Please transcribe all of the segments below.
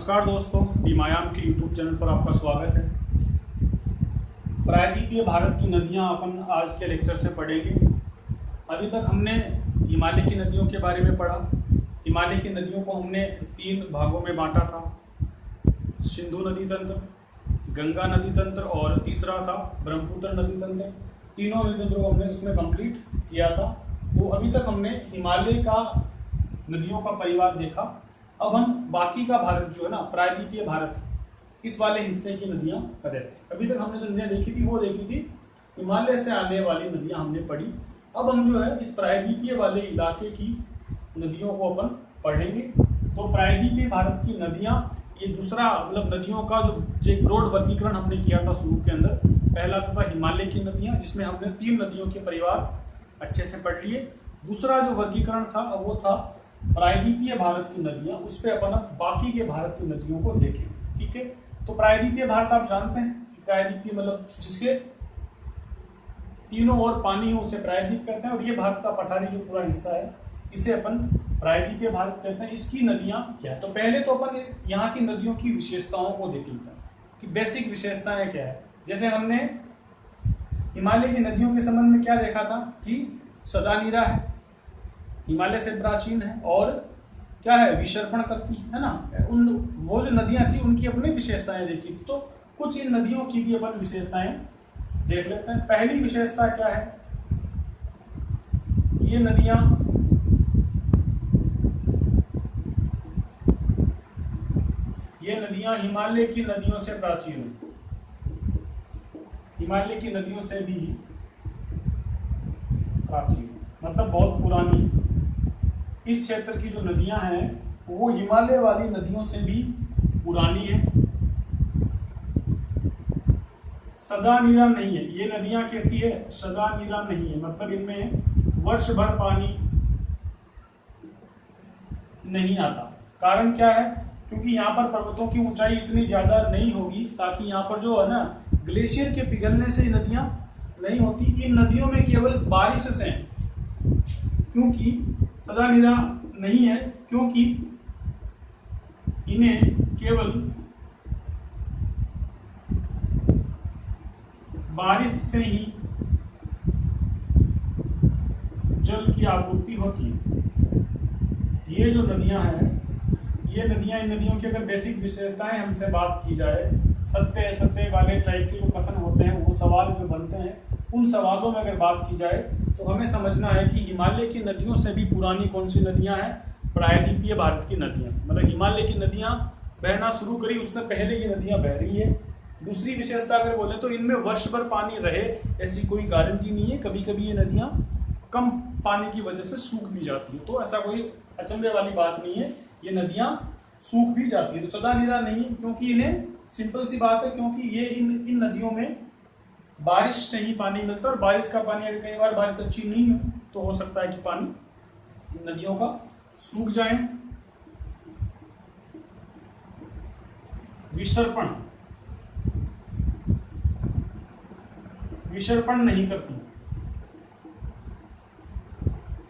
नमस्कार दोस्तों, बीमायाम के YouTube चैनल पर आपका स्वागत है। प्रायद्वीपीय भारत की नदियां अपन आज के लेक्चर से पढ़ेंगे। अभी तक हमने हिमालय की नदियों के बारे में पढ़ा। हिमालय की नदियों को हमने 3 भागों में बांटा था, सिंधु नदी तंत्र, गंगा नदी तंत्र और तीसरा था ब्रह्मपुत्र नदी तंत्र। तीनों नदी तंत्रों को हमने उसमें कंप्लीट किया था। तो अभी तक हमने हिमालय का नदियों का परिवार देखा। अब हम बाकी का भारत जो है ना, प्रायद्वीपीय भारत, इस वाले हिस्से की नदियां देखते हैं। अभी तक हमने जो नदियां देखी थी वो देखी थी हिमालय से आने वाली नदियां हमने पढ़ी। अब हम जो है इस प्रायद्वीपीय वाले इलाके की नदियों को अपन पढ़ेंगे। तो प्रायद्वीपीय भारत की नदियां, ये दूसरा मतलब नदियों का जो एक ब्रॉड वर्गीकरण हमने किया था शुरू के अंदर। पहला तो था हिमालय की नदियां, जिसमें हमने 3 नदियों के परिवार अच्छे से पढ़ लिए। दूसरा जो वर्गीकरण था वो था प्रायद्वीपीय भारत की नदियां, उस पर अपन बाकी के भारत की नदियों को देखें। ठीक है, तो प्रायद्वीपीय भारत आप जानते हैं, प्रायद्वीपीय मतलब जिसके तीनों ओर पानी हो उसे प्रायद्वीप कहते हैं। और ये भारत का पठारी जो पूरा हिस्सा है इसे अपन प्रायद्वीपीय भारत कहते हैं। इसकी नदियां क्या है, तो पहले तो अपन यहाँ की नदियों की विशेषताओं को देख लेते हैं कि बेसिक विशेषताएं क्या है। जैसे हमने हिमालय की नदियों के संबंध में क्या देखा था कि सदानीरा है, हिमालय से प्राचीन है और क्या है, विसर्पण करती है ना। वो जो नदियां थी उनकी अपनी विशेषताएं देखी थी। तो कुछ इन नदियों की भी अपन विशेषताएं देख लेते हैं। पहली विशेषता क्या है, ये नदियां हिमालय की नदियों से प्राचीन है, हिमालय की नदियों से भी प्राचीन, मतलब बहुत पुरानी है। इस क्षेत्र की जो नदियां हैं वो हिमालय वाली नदियों से भी पुरानी है। सदा नीरा नहीं है, ये नदियां कैसी है, सदा नीरा नहीं है, मतलब इनमें वर्ष भर पानी नहीं आता। कारण क्या है, क्योंकि यहाँ पर पर्वतों की ऊंचाई इतनी ज्यादा नहीं होगी ताकि यहाँ पर जो है ना ग्लेशियर के पिघलने से नदियां नहीं होती। इन नदियों में केवल बारिश से, क्योंकि सदा नीरा नहीं है, क्योंकि इन्हें केवल बारिश से ही जल की आपूर्ति होती है। ये जो नदियां हैं, ये नदियां, इन नदियों की अगर बेसिक विशेषताएं हमसे बात की जाए, सत्य असत्य वाले टाइप के जो कथन होते हैं, वो सवाल जो बनते हैं, उन सवालों में अगर बात की जाए तो हमें समझना है कि हिमालय की नदियों से भी पुरानी कौन सी नदियां हैं, प्रायद्वीपीय भारत की नदियां। मतलब हिमालय की नदियां बहना शुरू करी उससे पहले ये नदियां बह रही है। दूसरी विशेषता अगर बोले तो इनमें वर्ष भर पानी रहे ऐसी कोई गारंटी नहीं है। कभी कभी ये नदियां कम पानी की वजह से सूख भी जाती है, तो ऐसा कोई अचंभे वाली बात नहीं है, ये नदियां सूख भी जाती है। तो सदा नीरा नहीं, क्योंकि इन्हें सिंपल सी बात है, क्योंकि ये इन नदियों में बारिश से ही पानी मिलता है। और बारिश का पानी अगर कई बार बारिश अच्छी नहीं हो तो हो सकता है कि पानी नदियों का सूख जाए। विसर्पण नहीं करती।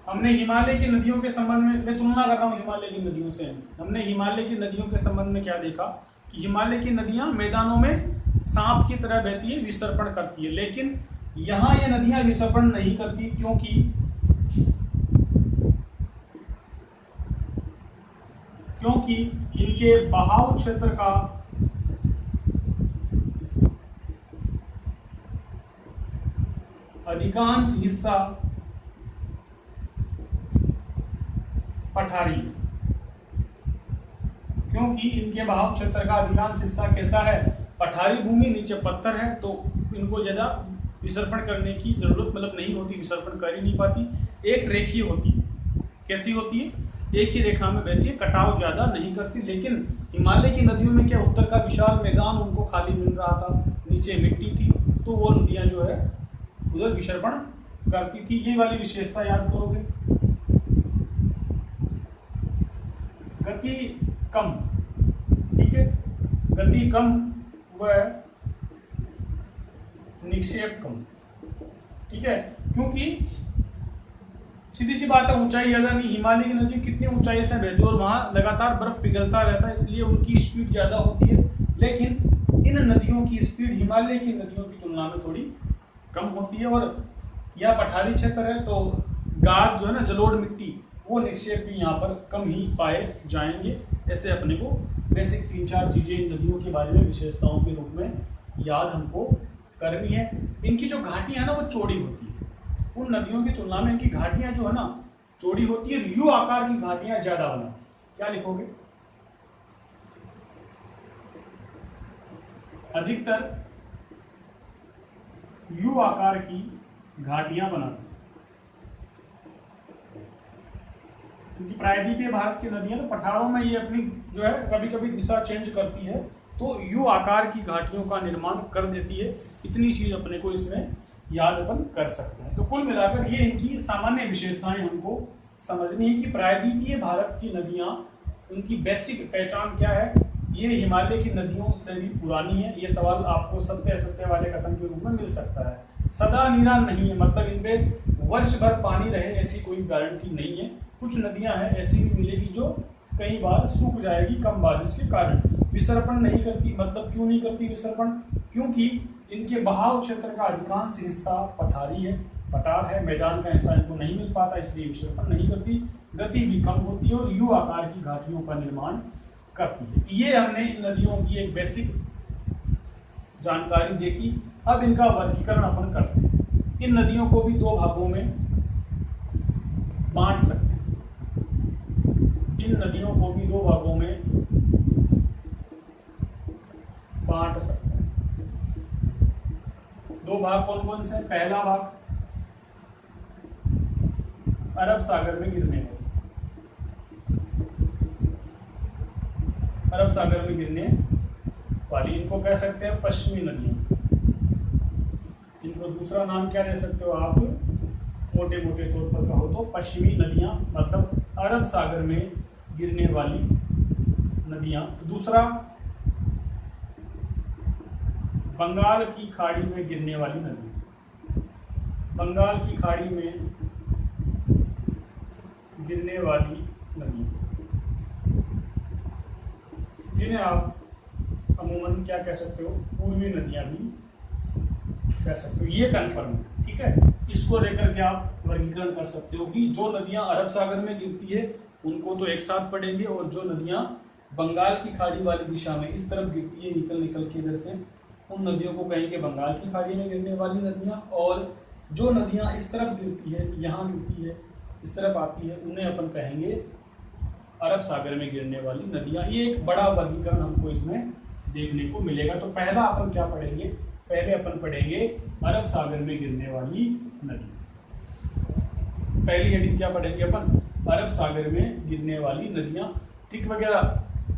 हमने हिमालय की नदियों के संबंध में, मैं तुलना कर रहा हूं हिमालय की नदियों से, हमने हिमालय की नदियों के संबंध में क्या देखा कि हिमालय की नदियां मैदानों में सांप की तरह बहती है, विसर्पण करती है। लेकिन यहां ये नदियां विसर्पण नहीं करती, क्योंकि इनके बहाव क्षेत्र का अधिकांश हिस्सा पठारी है। क्योंकि इनके बहाव क्षेत्र का अधिकांश हिस्सा कैसा है, पठारी भूमि, नीचे पत्थर है, तो इनको ज्यादा विसर्पण करने की जरूरत मतलब नहीं होती, विसर्पण कर ही नहीं पाती। एक रेखीय होती है। कैसी होती है, एक ही रेखा में बहती है, कटाव ज्यादा नहीं करती। लेकिन हिमालय की नदियों में क्या, उत्तर का विशाल मैदान उनको खाली मिल रहा था, नीचे मिट्टी थी, तो वो नदियां जो है उधर विसर्पण करती थी। ये वाली विशेषता याद करोगे। गति कम, ठीक है, गति कम व निक्षेप कम, ठीक है, क्योंकि सीधी सी बात है, ऊंचाई ज्यादा नहीं, हिमालय की नदी कितनी ऊंचाई से बहती है और वहां लगातार बर्फ पिघलता रहता है, इसलिए उनकी स्पीड ज्यादा होती है। लेकिन इन नदियों की स्पीड हिमालय की नदियों की तुलना में थोड़ी कम होती है। और यह पठारी क्षेत्र है तो गाद जो है ना, जलोढ़ मिट्टी, वो निक्षेप भी यहाँ पर कम ही पाए जाएंगे। ऐसे अपने को बेसिक 3-4 चीजें इन नदियों के बारे में विशेषताओं के रूप में याद हमको करनी है। इनकी जो घाटियां है ना, वो चौड़ी होती है, उन नदियों की तुलना में इनकी घाटियां जो है ना चौड़ी होती है, यू आकार की घाटियां ज्यादा बनाती है। क्या लिखोगे? अधिकतर यू आकार की घाटियां बनाती है, क्योंकि प्रायद्वीपीय भारत की नदियां तो पठारों में ये अपनी जो है कभी कभी दिशा चेंज करती है, तो यू आकार की घाटियों का निर्माण कर देती है। इतनी चीज अपने को इसमें याद अपन कर सकते हैं। तो कुल मिलाकर ये इनकी सामान्य विशेषताएं हमको समझनी है कि प्रायद्वीपीय भारत की नदियां, उनकी बेसिक पहचान क्या है। ये हिमालय की नदियों से भी पुरानी है। ये सवाल आपको सत्य असत्य वाले कथन के रूप में मिल सकता है। सदा नीरा नहीं है, मतलब इनपे वर्ष भर पानी रहे ऐसी कोई गारंटी नहीं है। कुछ नदियां हैं ऐसी भी मिलेगी जो कई बार सूख जाएगी कम बारिश के कारण। विसर्पण नहीं करती, मतलब क्यों नहीं करती विसर्पण? क्योंकि इनके बहाव क्षेत्र का अधिकांश हिस्सा पठारी है, पठार है, मैदान का हिस्सा इनको नहीं मिल पाता, इसलिए विसर्पण नहीं करती। गति भी कम होती है और यू आकार की घाटियों का निर्माण करती है। ये हमने इन नदियों की एक बेसिक जानकारी देखी। अब इनका वर्गीकरण अपन करते हैं। इन नदियों को भी 2 भागों में बांट सकते हैं। इन नदियों को भी 2 भागों में बांट सकते हैं। 2 भाग कौन कौन से? पहला भाग अरब सागर में गिरने वाली, अरब सागर में गिरने वाली, इनको कह सकते हैं पश्चिमी नदियां। इनको दूसरा नाम क्या दे सकते हो आप? मोटे मोटे तौर पर कहो तो पश्चिमी नदियां, मतलब अरब सागर में गिरने वाली नदियां। दूसरा बंगाल की खाड़ी में गिरने वाली नदी, बंगाल की खाड़ी में गिरने वाली नदी, जिन्हें आप अमूमन क्या कह सकते हो? पूर्वी नदियां भी कह सकते हो। ये कन्फर्म है, ठीक है। इसको लेकर के आप वर्गीकरण कर सकते हो कि जो नदियां अरब सागर में गिरती है उनको तो एक साथ पढ़ेंगे, और जो नदियां बंगाल की खाड़ी वाली दिशा में इस तरफ गिरती है, निकल निकल के इधर से, उन नदियों को कहेंगे बंगाल की खाड़ी में गिरने वाली नदियां। और जो नदियां इस तरफ गिरती है, यहाँ गिरती है, इस तरफ आती है, उन्हें अपन कहेंगे अरब सागर में गिरने वाली नदियां। ये एक बड़ा वर्गीकरण हमको इसमें देखने को मिलेगा। तो पहला अपन क्या पढ़ेंगे? पहले अपन पढ़ेंगे अरब सागर में गिरने वाली नदी। पहली हेडिंग क्या पढ़ेंगे अपन? अरब सागर में गिरने वाली नदियां। ट्रिक वगैरह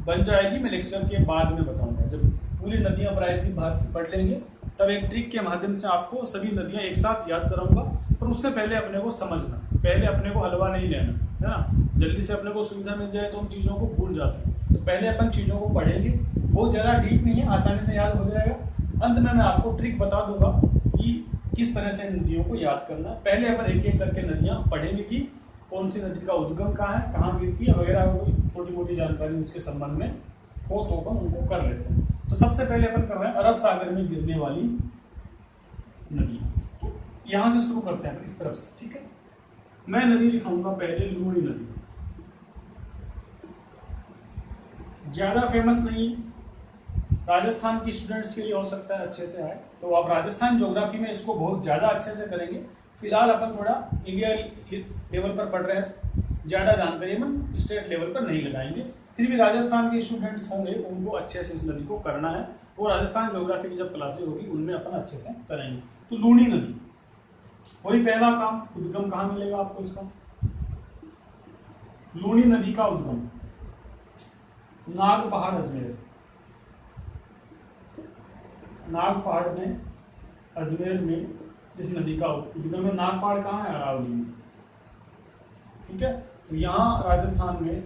बन जाएगी, मैं लेक्चर के बाद में बताऊंगा। जब पूरी नदियां प्रायद्वीप भारत की पढ़ लेंगे तब एक ट्रिक के माध्यम से आपको सभी नदियां एक साथ याद कराऊंगा। पर उससे पहले अपने को समझना, पहले अपने को हलवा नहीं लेना, है ना। जल्दी से अपने को सुविधा मिल जाए तो हम चीज़ों को भूल जाते हैं। तो पहले अपन चीज़ों को पढ़ेंगे, बहुत ज़्यादा डीप नहीं है, आसानी से याद हो जाएगा। अंत में मैं आपको ट्रिक बता दूंगा कि किस तरह से नदियों को याद करना। पहले अपन एक एक करके नदियां पढ़ेंगे कि कौन सी नदी का उद्गम कहाँ है, कहाँ गिरती है वगैरह, कोई छोटी मोटी जानकारी उसके संबंध में हो तो अपन उनको कर लेते हैं। तो सबसे पहले अपन कर रहे हैं अरब सागर में गिरने वाली नदियां। तो यहां से शुरू करते हैं इस तरफ से, ठीक है। मैं नदी लिखाऊंगा पहले, लूणी नदी। ज्यादा फेमस नहीं, राजस्थान की स्टूडेंट्स के लिए हो सकता है अच्छे से आए, तो आप राजस्थान ज्योग्राफी में इसको बहुत ज्यादा अच्छे से करेंगे। फिलहाल अपन थोड़ा इंडिया लेवल पर पढ़ रहे हैं, ज्यादा जानकारी अपन स्टेट लेवल पर नहीं लगाएंगे। फिर भी राजस्थान के स्टूडेंट्स होंगे, उनको अच्छे से इस नदी को करना है। वो राजस्थान ज्योग्राफी की जब क्लासेज होगी उनमें अपन अच्छे से करेंगे। तो लूणी नदी, वही पहला काम। उद्गम कहाँ मिलेगा आपको इसका? लूणी नदी का उद्गम नाग पहाड़ अजमेर, नाग पहाड़ में अजमेर में इस नदी का उद्गम है। नाग पहाड़ कहाँ है? अरावली में, ठीक है। तो यहाँ राजस्थान में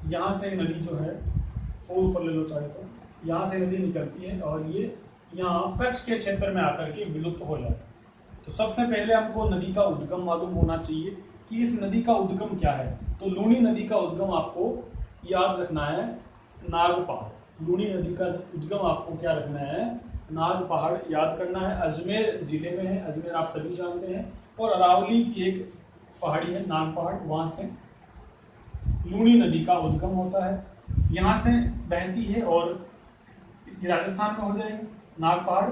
यहाँ से नदी जो है, और ऊपर ले लो चाहे तो, यहाँ से नदी निकलती है और ये यहाँ कच्छ के क्षेत्र में आकर के विलुप्त हो जाती है। तो सबसे पहले हमको नदी का उद्गम मालूम होना चाहिए कि इस नदी का उद्गम क्या है। तो लूनी नदी का उद्गम आपको याद रखना है नागपहाड़। लूनी नदी का उद्गम आपको क्या रखना है, नागपहाड़ याद करना है। अजमेर जिले में है, अजमेर आप सभी जानते हैं। और अरावली की एक पहाड़ी है नागपहाड़, वहां से लूनी नदी का उद्गम होता है, यहाँ से बहती है और राजस्थान में हो जाएगी। नागपहाड़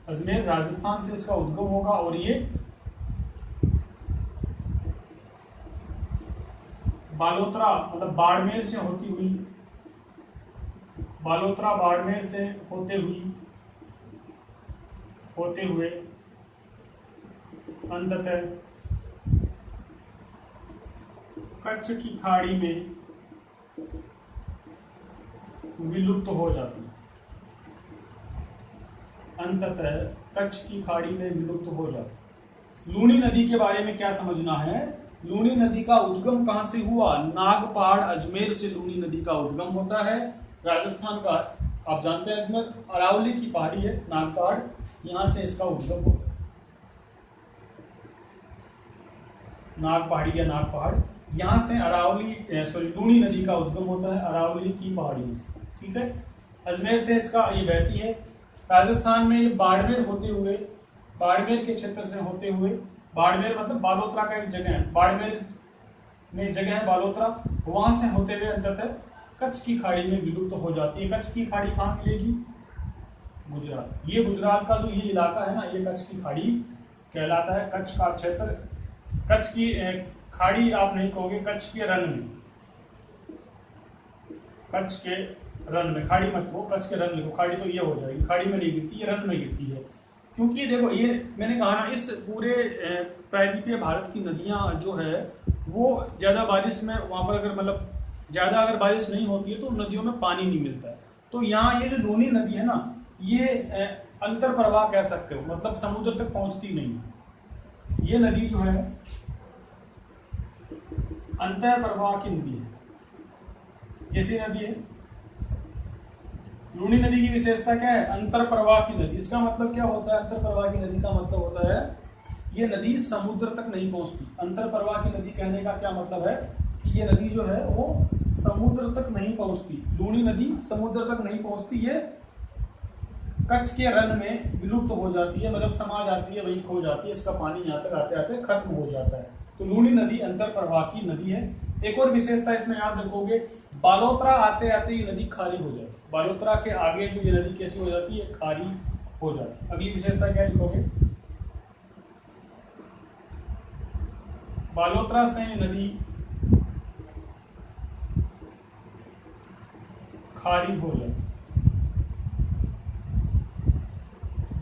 अजमेर राजस्थान से इसका उद्गम होगा और ये बालोतरा मतलब बाड़मेर से होती हुई, बालोतरा बाड़मेर से होते हुए अंततः कच्छ की खाड़ी में विलुप्त हो जाती है। अंततः कच्छ की खाड़ी में विलुप्त हो जाती। लूनी नदी के बारे में क्या समझना है, लूनी नदी का उद्गम कहां से हुआ, नागपहाड़ अजमेर से लूनी नदी का उद्गम होता है। राजस्थान का आप जानते हैं अजमेर, अरावली की पहाड़ी है नागपहाड़, यहां से इसका उद्गम होता है। नागपहाड़ी या नागपहाड़, यहां से लूनी नदी का उद्गम होता है अरावली की पहाड़ी से, ठीक है। अजमेर से इसका ये बहती है, राजस्थान में ये बाड़मेर होते हुए, बाड़मेर के क्षेत्र से होते हुए, बाड़मेर मतलब बालोतरा का एक जगह है, बाड़मेर में जगह है बालोतरा, वहां से होते हुए अंततः कच्छ की खाड़ी में विलुप्त हो जाती है। कच्छ की खाड़ी कहाँ मिलेगी, गुजरात। ये गुजरात का जो ये इलाका है ना, ये कच्छ की खाड़ी कहलाता है। कच्छ का क्षेत्र, कच्छ की खाड़ी आप नहीं कहोगे, कच्छ के रन में, कच्छ के रन में, खाड़ी मत को, कच्छ के रन लिखो, खाड़ी तो ये हो जाएगी, खाड़ी में नहीं गिरती, ये रन में गिरती है। क्योंकि देखो ये मैंने कहा ना, इस पूरे प्रायद्वीपीय भारत की नदियां जो है वो ज्यादा बारिश में, वहां पर अगर मतलब ज्यादा अगर बारिश नहीं होती है तो नदियों में पानी नहीं मिलता है। तो यहाँ ये जो लूनी नदी है ना, ये अंतर प्रवाह कह सकते हो, मतलब समुद्र तक पहुंचती नहीं। ये नदी जो है अंतर प्रवाह की नदी है, कैसी नदी है, लूनी नदी की विशेषता क्या है, अंतर प्रवाह की नदी। इसका मतलब क्या होता है, अंतर प्रवाह की नदी का मतलब होता है ये नदी समुद्र तक नहीं पहुंचती। अंतर प्रवाह की नदी कहने का क्या मतलब है कि ये नदी जो है वो समुद्र तक नहीं पहुंचती। लूनी नदी समुद्र तक नहीं पहुंचती, ये कच्छ के रन में विलुप्त हो जाती है, मतलब समा जाती है, वहीं खो जाती है, इसका पानी यहाँ तक आते आते खत्म हो जाता है। तो लूनी नदी अंतर प्रवाह की नदी है। एक और विशेषता इसमें याद रखोगे, बालोतरा आते आते ये नदी खारी हो जाती है। बालोतरा के आगे जो ये नदी कैसी हो जाती है, खारी हो जाती है। अगली विशेषता क्या लिखोगे, बालोतरा से नदी खारी हो जाती,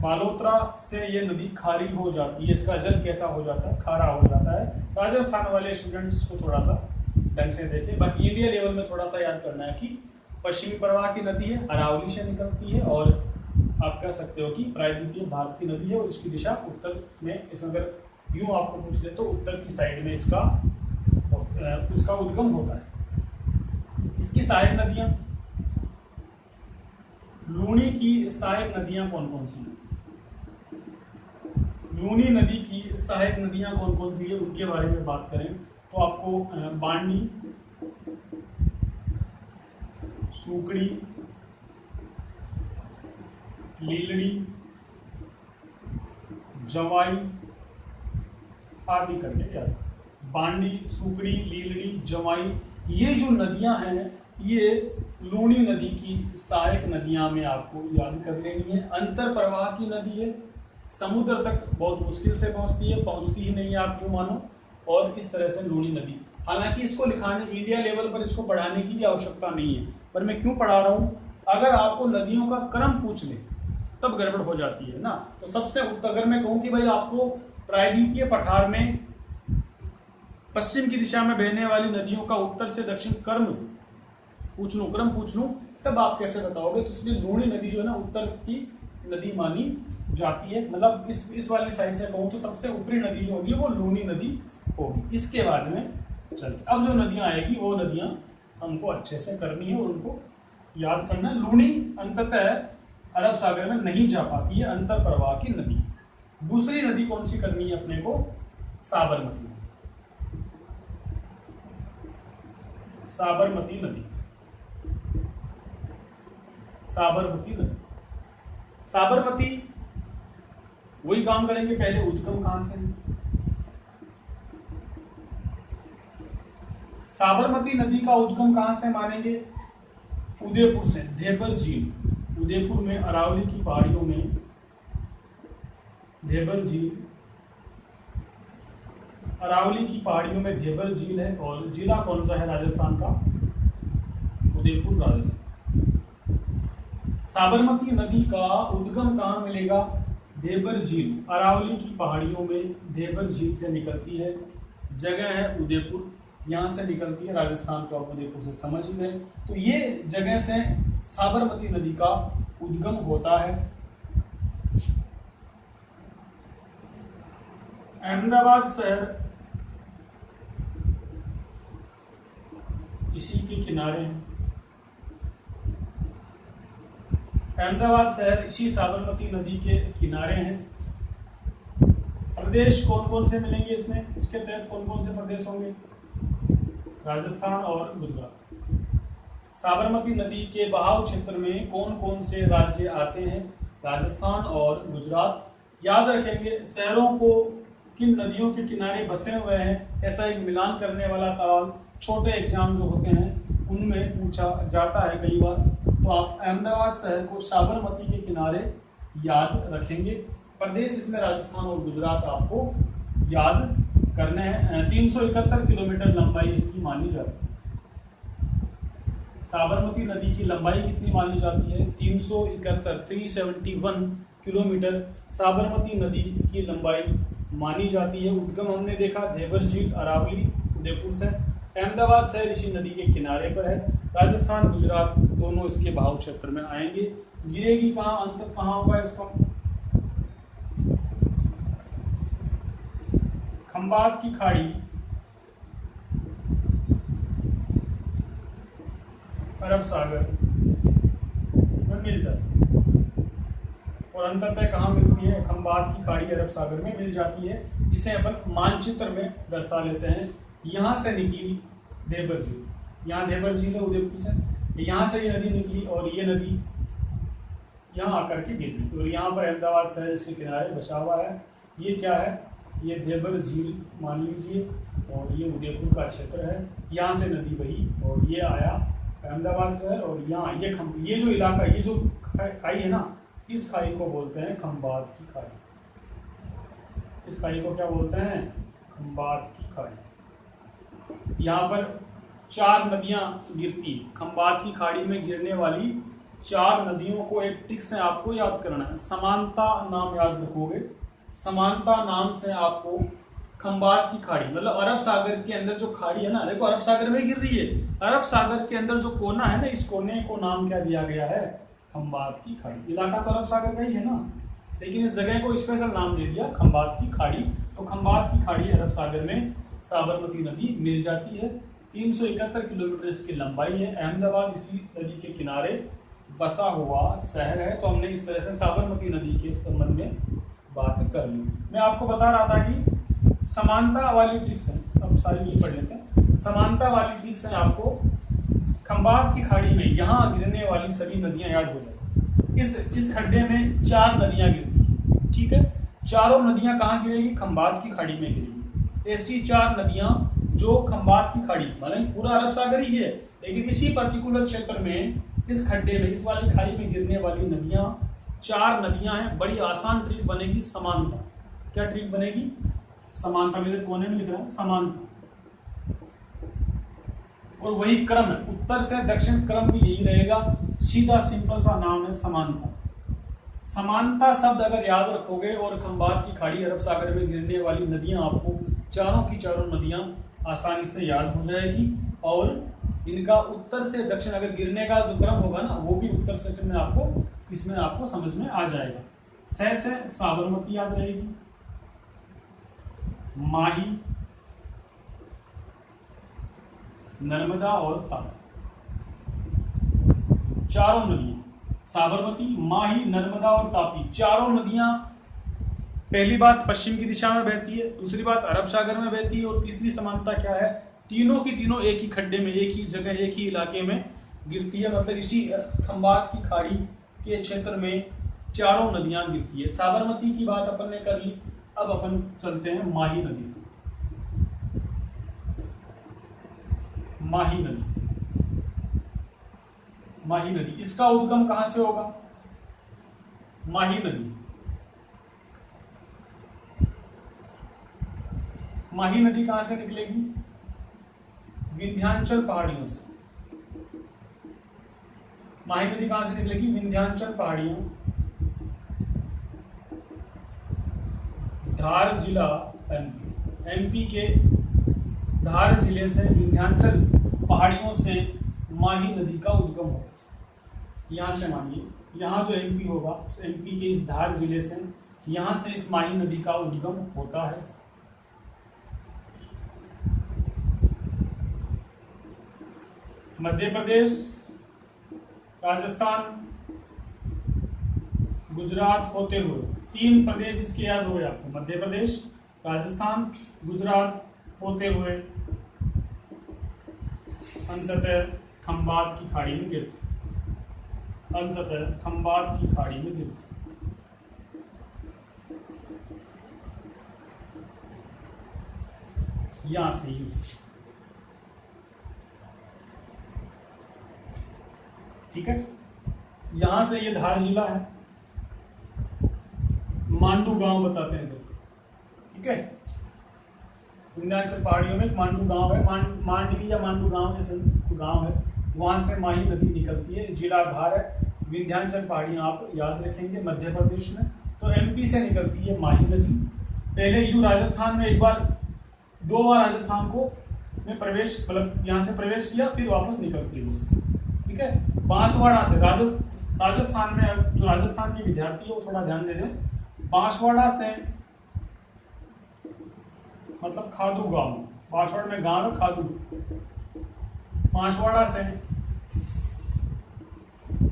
बालोतरा से ये नदी खारी हो जाती है। इसका जल कैसा हो जाता है, खारा हो जाता है। राजस्थान वाले स्टूडेंट्स को थोड़ा सा ढंग से देखें। बाकी इंडिया लेवल में थोड़ा सा याद करना है कि पश्चिमी प्रवाह की नदी है, अरावली से निकलती है, और आप कह सकते हो कि प्रायद्वीपीय भारत की नदी है, और इसकी दिशा उत्तर में, इसमें अगर यूं आपको पूछ ले तो उत्तर की साइड में इसका उद्गम होता है। इसकी सहायक नदियां, लूनी की सहायक नदियां कौन कौन सी हैं, लूनी नदी की सहायक नदियां कौन कौन सी है, उनके बारे में बात करें तो आपको बांडी, सूकड़ी, लीलड़ी, जवाई आदि करके याद। बांडी, सूकड़ी, लीलड़ी, जवाई, ये जो नदियां हैं ये लूनी नदी की सहायक नदियां में आपको याद कर लेनी है। अंतर प्रवाह की नदी है, समुद्र तक बहुत मुश्किल से पहुंचती है, पहुंचती ही नहीं है आप क्यों मानो, और इस तरह से लूनी नदी। हालांकि इसको लिखाने इंडिया लेवल पर इसको पढ़ाने की भी आवश्यकता नहीं है, पर मैं क्यों पढ़ा रहा हूँ, अगर आपको नदियों का क्रम पूछ ले तब गड़बड़ हो जाती है ना। तो सबसे अगर मैं कहूँ कि भाई आपको प्रायद्वीपीय पठार में पश्चिम की दिशा में बहने वाली नदियों का उत्तर से दक्षिण क्रम पूछ लूं, तब आप कैसे बताओगे। तो इसलिए लूनी नदी जो है ना उत्तर की नदी मानी जाती है। मतलब इस वाली साइड से कहूँ तो सबसे ऊपरी नदी जो होगी वो लूनी नदी होगी। इसके बाद में चलते अब जो नदियां आएगी वो नदियां हमको अच्छे से करनी है और उनको याद करना है। लूनी अंततः अरब सागर में नहीं जा पाती है, अंतर प्रवाह की नदी। दूसरी नदी कौन सी करनी है अपने को, साबरमती। साबरमती नदी। साबरमती नदी, साबरमती वही काम करेंगे, पहले उद्गम कहां से है। साबरमती नदी का उद्गम कहां से मानेंगे, उदयपुर से, धेबर झील। उदयपुर में अरावली की पहाड़ियों में धेबर झील, अरावली की पहाड़ियों में धेबर झील है। और जिला कौन सा है राजस्थान का, उदयपुर राजस्थान। साबरमती नदी का उद्गम कहां मिलेगा, धेबर झील, अरावली की पहाड़ियों में धेबर झील से निकलती है। जगह है उदयपुर, यहाँ से निकलती है राजस्थान का, उदयपुर से समझ गए। तो ये जगह से साबरमती नदी का उद्गम होता है। अहमदाबाद शहर इसी के किनारे है। अहमदाबाद शहर इसी साबरमती नदी के किनारे हैं। प्रदेश कौन कौन से मिलेंगे इसमें, इसके तहत कौन कौन से प्रदेश होंगे, राजस्थान और गुजरात। साबरमती नदी के बहाव क्षेत्र में कौन कौन से राज्य आते हैं, राजस्थान और गुजरात। याद रखेंगे शहरों को किन नदियों के किनारे बसे हुए हैं, ऐसा एक मिलान करने वाला सवाल छोटे एग्जाम जो होते हैं उनमें पूछा जाता है कई बार। तो आप अहमदाबाद शहर को साबरमती के किनारे याद रखेंगे। प्रदेश इसमें राजस्थान और गुजरात आपको याद करने हैं। 371 किलोमीटर लंबाई इसकी मानी जाती है। साबरमती नदी की लंबाई कितनी मानी जाती है, 371 किलोमीटर साबरमती नदी की लंबाई मानी जाती है। उद्गम हमने देखा धेबर झील, अरावली, उदयपुर से। अहमदाबाद शहर इसी नदी के किनारे पर है। राजस्थान गुजरात दोनों इसके बहाव क्षेत्र में आएंगे। गिरेगी कहाँ, अंत कहाँ होगा इसका, खंबात की खाड़ी, अरब सागर में मिल जाती है। और अंततः कहाँ मिलती है, खंबात की खाड़ी अरब सागर में मिल जाती है। इसे अपन मानचित्र में दर्शा लेते हैं। यहाँ से निकली धेबर झील, यहाँ धेबर झील है उदयपुर से, यहाँ से ये नदी निकली और ये नदी यहाँ आकर के गिर गई। और यहाँ पर अहमदाबाद शहर इसके किनारे बसा हुआ है। ये क्या है, ये धेबर झील मान लीजिए, और ये उदयपुर का क्षेत्र है। यहाँ से नदी बही और ये आया अहमदाबाद शहर। और यहाँ ये जो इलाका, ये जो खाई है ना, इस खाई को बोलते हैं खंबात की खाई। इस खाई को क्या बोलते हैं, खंबात की खाई। यहाँ पर 4 नदियां गिरती, खंबात की खाड़ी में गिरने वाली 4 नदियों को एक टिक से आपको याद करना है। समानता नाम याद रखोगे, समानता नाम से आपको खंबात की खाड़ी, मतलब अरब सागर के अंदर जो खाड़ी है ना, देखो अरब सागर में गिर रही है, अरब सागर के अंदर जो कोना है ना, इस कोने को नाम क्या दिया गया है, खंबात की खाड़ी। इलाका तो अरब सागर का ही है ना, लेकिन इस जगह को स्पेशल नाम दे दिया खंबात की खाड़ी। तो खंबात की खाड़ी अरब सागर में साबरमती नदी मिल जाती है। 371 किलोमीटर इसकी लंबाई है। अहमदाबाद इसी नदी के किनारे बसा हुआ शहर है। तो हमने इस तरह से साबरमती नदी के संबंध में बात कर ली। मैं आपको बता रहा था कि समानता वाली ट्रिक्स है, अब सारी ये पढ़ लेते हैं। समानता वाली ट्रिक्स है, आपको खंबात की खाड़ी में यहाँ गिरने वाली सभी नदियां याद हो जाए। इस खड्डे में 4 नदियां गिरती, ठीक है। चारों नदियां कहाँ गिरेगी, खंबात की खाड़ी में गिरेगी। ऐसी 4 नदियां जो खंबात की खाड़ी, मतलब पूरा अरब सागर ही है, लेकिन इसी पर्टिकुलर क्षेत्र में, इस खड्डे में, इस वाली खाड़ी में गिरने वाली नदियां 4 नदियां हैं। बड़ी आसान ट्रिक बनेगी, समानता। क्या ट्रिक बनेगी, समानता। मेरे कोने में लिख रहा हूं समानता, और वही क्रम है, उत्तर से दक्षिण क्रम भी यही रहेगा। सीधा सिंपल सा नाम है समानता। समानता शब्द अगर याद रखोगे और खंबात की खाड़ी अरब सागर में गिरने वाली नदियां आपको चारों की चारों नदियां आसानी से याद हो जाएगी। और इनका उत्तर से दक्षिण अगर गिरने का जो क्रम होगा ना, वो भी उत्तर से में आपको, इसमें आपको समझ में आ जाएगा। से साबरमती याद रहेगी, माही, नर्मदा और तापी, चारों नदियां, साबरमती, माही, नर्मदा और तापी, चारों नदियां पहली बात पश्चिम की दिशा में बहती है, दूसरी बात अरब सागर में बहती है, और तीसरी समानता क्या है, तीनों की तीनों एक ही खड्डे में, एक ही जगह, एक ही इलाके में गिरती है, मतलब इसी खंबात की खाड़ी के क्षेत्र में चारों नदियां गिरती है। साबरमती की बात अपन ने कर ली, अब अपन चलते हैं माही नदी। माही नदी, माही नदी, इसका उद्गम कहां से होगा? माही नदी, माही नदी कहां से निकलेगी? विंध्याचल पहाड़ियों से। माही नदी कहां से निकलेगी? विंध्याचल पहाड़ियों, धार जिला एमपी, एमपी के धार जिले से विंध्याचल पहाड़ियों से माही नदी का उद्गम होता है। यहां से मानिए, यहां जो एमपी होगा, उस एमपी के इस धार जिले से, यहां से इस माही नदी का उद्गम होता है। मध्य प्रदेश, राजस्थान, गुजरात होते हुए, 3 प्रदेश इसके याद हो गए आपको, मध्य प्रदेश, राजस्थान, गुजरात होते हुए अंततः खंबात की खाड़ी में गिरते, अंततः खंबात की खाड़ी में गिरते। यहां से ही, ठीक है, यहां से ये धार जिला है, मांडू गांव बताते हैं, ठीक है, विंध्याचल पहाड़ियों में एक मांडू गांव है, मांडवी या मांडू गांव जैसे गांव है, वहां से माही नदी निकलती है। जिला धार है, विंध्याचल पहाड़ियां आप याद रखेंगे मध्य प्रदेश में। तो एमपी से निकलती है माही नदी। पहले यूं राजस्थान में एक बार, 2 बार राजस्थान को में प्रवेश, मतलब यहाँ से प्रवेश किया, फिर वापस निकलती है उससे, ठीक है। बांसवाड़ा से, राजस्थान में, जो राजस्थान के विद्यार्थी है वो थोड़ा ध्यान दे दें, बांसवाड़ा से मतलब खादू गांव, बांसवाड़ा में गांव है खादू, बांसवाड़ा से